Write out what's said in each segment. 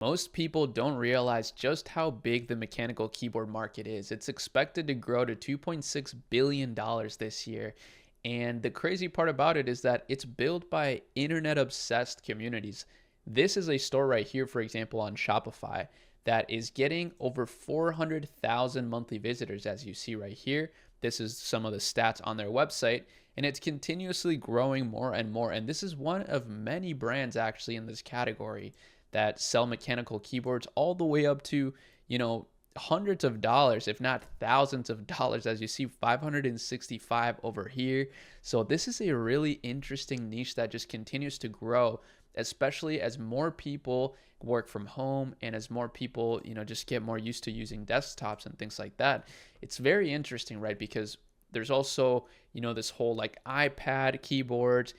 Most people don't realize just how big the mechanical keyboard market is. It's expected to grow to $2.6 billion this year. And the crazy part about it is that it's built by internet obsessed communities. This is a store right here, for example, on Shopify that is getting over 400,000 monthly visitors, as you see right here. This is some of the stats on their website, and it's continuously growing more and more. And this is one of many brands actually in this category that sell mechanical keyboards all the way up to, hundreds of dollars, if not thousands of dollars, as you see 565 over here. So this is a really interesting niche that just continues to grow, especially as more people work from home and as more people, just get more used to using desktops and things like that. It's very interesting, right? Because there's also, this whole like iPad keyboards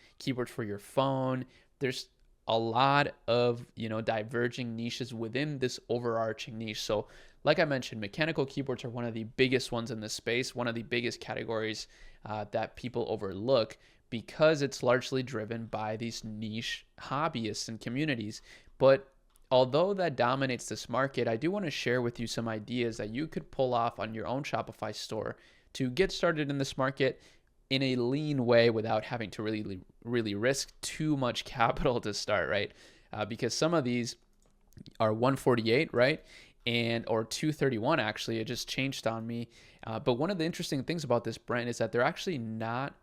for your phone. There's a lot of diverging niches within this overarching niche. So like I mentioned, mechanical keyboards are one of the biggest ones in this space, one of the biggest categories that people overlook, because it's largely driven by these niche hobbyists and communities. But although that dominates this market, I do want to share with you some ideas that you could pull off on your own Shopify store to get started in this market in a lean way without having to really risk too much capital to start, right? Because some of these are 148, right? Or 231 actually. It just changed on me. But one of the interesting things about this brand is that they're actually not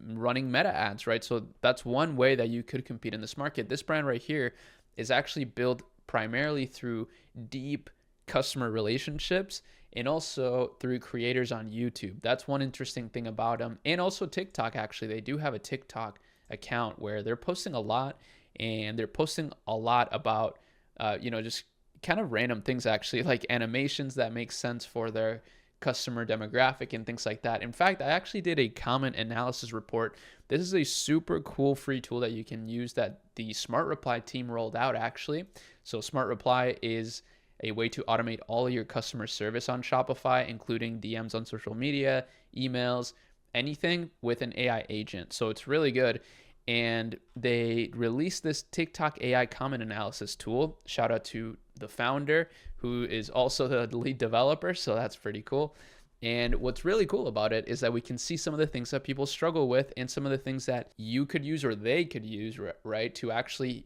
running meta ads, right? So that's one way that you could compete in this market. This brand right here is actually built primarily through deep customer relationships and also through creators on YouTube. That's one interesting thing about them. And also TikTok, actually. They do have a TikTok account where they're posting a lot, and they're posting a lot about, just kind of random things, actually, like animations that make sense for their customer demographic and things like that. In fact, I actually did a comment analysis report. This is a super cool free tool that you can use that the Smart Reply team rolled out, actually. So Smart Reply is a way to automate all of your customer service on Shopify, including DMs on social media, emails, anything with an AI agent. So it's really good. And they released this TikTok AI comment analysis tool. Shout out to the founder, who is also the lead developer. So that's pretty cool. And what's really cool about it is that we can see some of the things that people struggle with and some of the things that you could use or they could use, right, to actually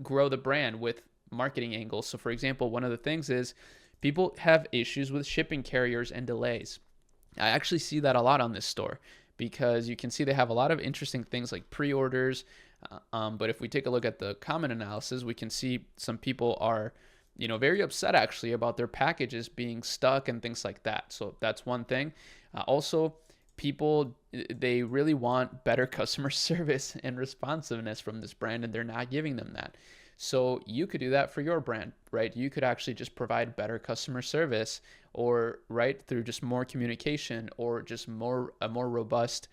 grow the brand with marketing angles. So for example, one of the things is people have issues with shipping carriers and delays. I actually see that a lot on this store, because you can see they have a lot of interesting things like pre-orders. But if we take a look at the comment analysis, we can see some people are, very upset actually about their packages being stuck and things like that. So that's one thing. Also, people, they really want better customer service and responsiveness from this brand, and they're not giving them that. So you could do that for your brand, right? You could actually just provide better customer service, or right through just more communication, or just a more robust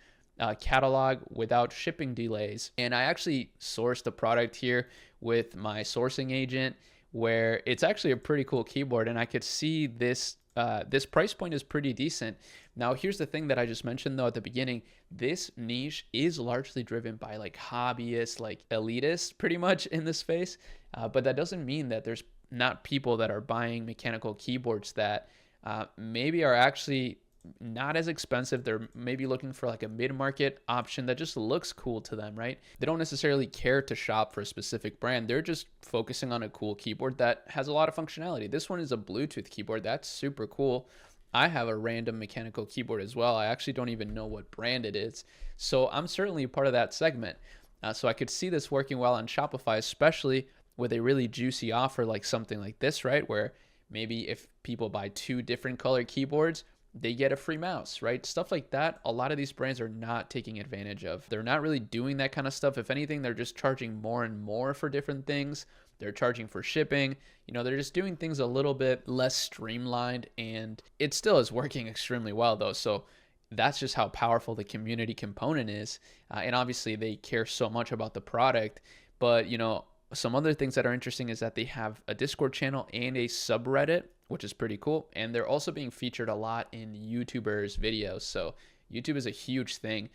catalog without shipping delays. And I actually sourced the product here with my sourcing agent, where it's actually a pretty cool keyboard, and I could see this this price point is pretty decent. Now, here's the thing that I just mentioned though at the beginning. This niche is largely driven by like hobbyists, like elitists pretty much in this space. But that doesn't mean that there's not people that are buying mechanical keyboards that maybe are actually not as expensive. They're maybe looking for like a mid-market option that just looks cool to them, right? They don't necessarily care to shop for a specific brand. They're just focusing on a cool keyboard that has a lot of functionality. This one is a Bluetooth keyboard. That's super cool. I have a random mechanical keyboard as well. I actually don't even know what brand it is. So I'm certainly a part of that segment. So I could see this working well on Shopify, especially with a really juicy offer like something like this, right? Where maybe if people buy 2 different color keyboards, they get a free mouse, right? Stuff like that. A lot of these brands are not taking advantage of. They're not really doing that kind of stuff. If anything, they're just charging more and more for different things. They're charging for shipping. They're just doing things a little bit less streamlined, and it still is working extremely well though. So that's just how powerful the community component is. And obviously they care so much about the product, but some other things that are interesting is that they have a Discord channel and a subreddit, which is pretty cool. And they're also being featured a lot in YouTubers' videos. So YouTube is a huge thing.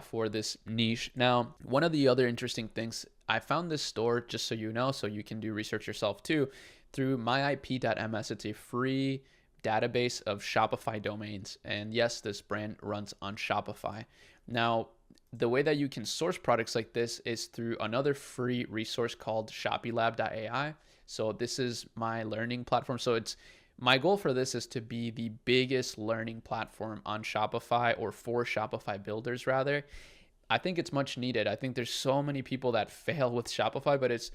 for this niche. Now, one of the other interesting things, I found this store, just so you know, so you can do research yourself too, through myip.ms. It's a free database of Shopify domains. And yes, this brand runs on Shopify. Now, the way that you can source products like this is through another free resource called shopilab.ai. So this is my learning platform. So it's my goal for this is to be the biggest learning platform on Shopify, or for Shopify builders rather. I think it's much needed. I think there's so many people that fail with Shopify, but it's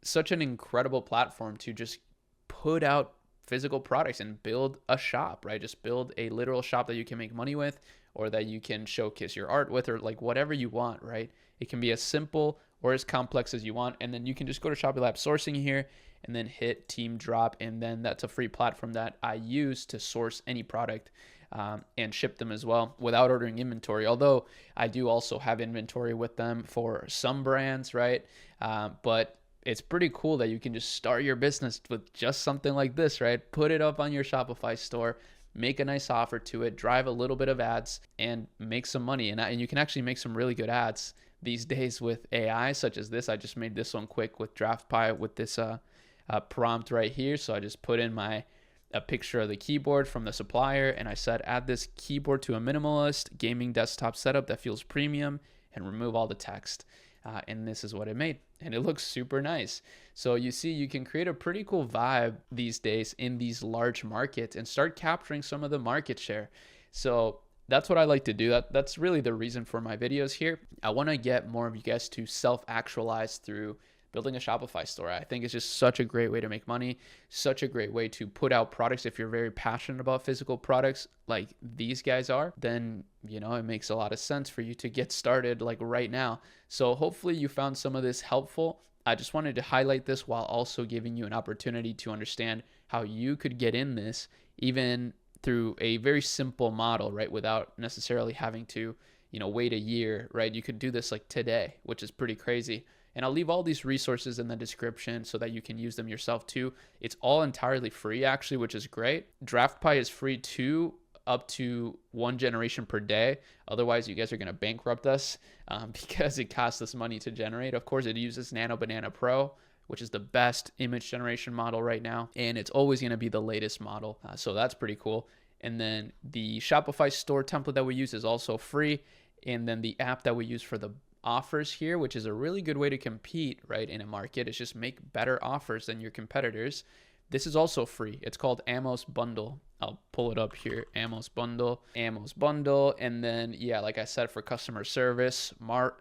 such an incredible platform to just put out physical products and build a shop, right? Just build a literal shop that you can make money with, or that you can showcase your art with, or like whatever you want, right? It can be as simple or as complex as you want. And then you can just go to Shopify sourcing here and then hit team drop. And then that's a free platform that I use to source any product and ship them as well without ordering inventory. Although I do also have inventory with them for some brands, right? But it's pretty cool that you can just start your business with just something like this, right? Put it up on your Shopify store, make a nice offer to it, drive a little bit of ads, and make some money. And you can actually make some really good ads these days with AI, such as this. I just made this one quick with DraftPi with this prompt right here. So I just put in a picture of the keyboard from the supplier, and I said, add this keyboard to a minimalist gaming desktop setup that feels premium and remove all the text. And this is what it made. And it looks super nice. So you see, you can create a pretty cool vibe these days in these large markets and start capturing some of the market share. So that's what I like to do. That's really the reason for my videos here. I want to get more of you guys to self-actualize through building a Shopify store. I think it's just such a great way to make money, such a great way to put out products. If you're very passionate about physical products like these guys are, then it makes a lot of sense for you to get started like right now. So hopefully you found some of this helpful. I just wanted to highlight this while also giving you an opportunity to understand how you could get in this even through a very simple model, right? Without necessarily having to, wait a year, right? You could do this like today, which is pretty crazy. And I'll leave all these resources in the description so that you can use them yourself too. It's all entirely free actually, which is great. DraftPi is free too, up to 1 generation per day. Otherwise, you guys are going to bankrupt us because it costs us money to generate. Of course, it uses Nano Banana Pro, which is the best image generation model right now. And it's always going to be the latest model. So that's pretty cool. And then the Shopify store template that we use is also free. And then the app that we use for the offers here, which is a really good way to compete, right, in a market, is just make better offers than your competitors. This is also free. It's called Amos Bundle. I'll pull it up here. Amos Bundle. And then, yeah, like I said, for customer service,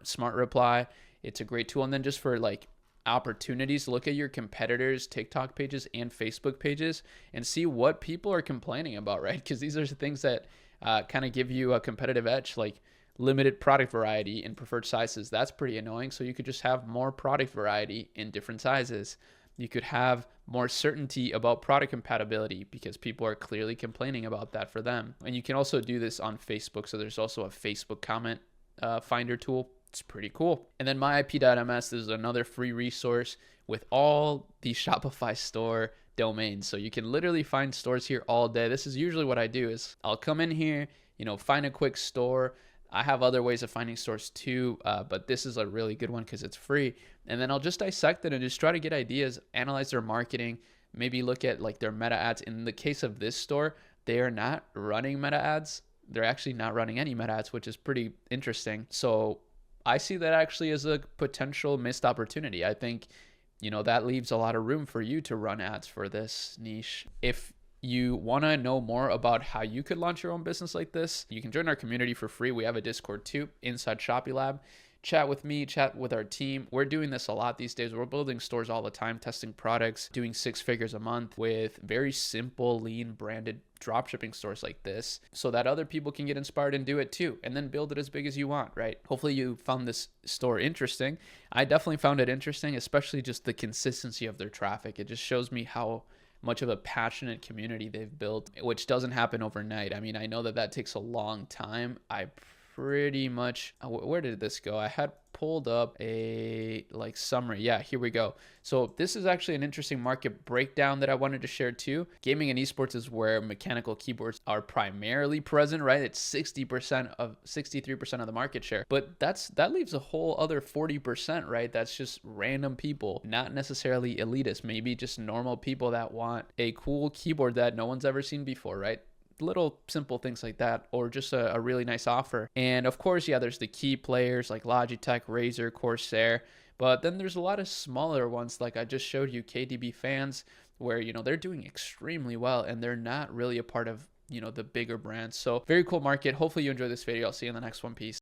Smart Reply, it's a great tool. And then just for like opportunities, look at your competitors' TikTok pages and Facebook pages and see what people are complaining about, right? Because these are the things that kind of give you a competitive edge, like limited product variety in preferred sizes. That's pretty annoying. So you could just have more product variety in different sizes. You could have more certainty about product compatibility because people are clearly complaining about that for them. And you can also do this on Facebook. So there's also a Facebook comment finder tool. It's pretty cool. And then myip.ms is another free resource with all the Shopify store domains. So you can literally find stores here all day. This is usually what I do is I'll come in here, find a quick store. I have other ways of finding stores too, but this is a really good one because it's free. And then I'll just dissect it and just try to get ideas, analyze their marketing, maybe look at like their meta ads. In the case of this store, they are not running meta ads. They're actually not running any meta ads, which is pretty interesting. So I see that actually as a potential missed opportunity. I think, that leaves a lot of room for you to run ads for this niche. If you want to know more about how you could launch your own business like this, you can join our community for free. We have a Discord too inside Shopilab. Chat with me, chat with our team. We're doing this a lot these days. We're building stores all the time, testing products, doing 6 figures a month with very simple, lean, branded dropshipping stores like this so that other people can get inspired and do it too, and then build it as big as you want, right? Hopefully you found this store interesting. I definitely found it interesting, especially just the consistency of their traffic. It just shows me how much of a passionate community they've built, which doesn't happen overnight. I mean, I know that takes a long time. I pretty much where did this go? I had pulled up a like summary. Yeah, here we go. So this is actually an interesting market breakdown that I wanted to share too. Gaming and esports is where mechanical keyboards are primarily present, right? It's 60% of 63% of the market share. But that leaves a whole other 40%, right? That's just random people, not necessarily elitists, maybe just normal people that want a cool keyboard that no one's ever seen before, right? Little simple things like that, or just a really nice offer. And of course, yeah, there's the key players like Logitech, Razer, Corsair, but then there's a lot of smaller ones like I just showed you, KDB Fans, where they're doing extremely well and they're not really a part of the bigger brands. So very cool market. Hopefully you enjoy this video. I'll see you in the next one. Peace.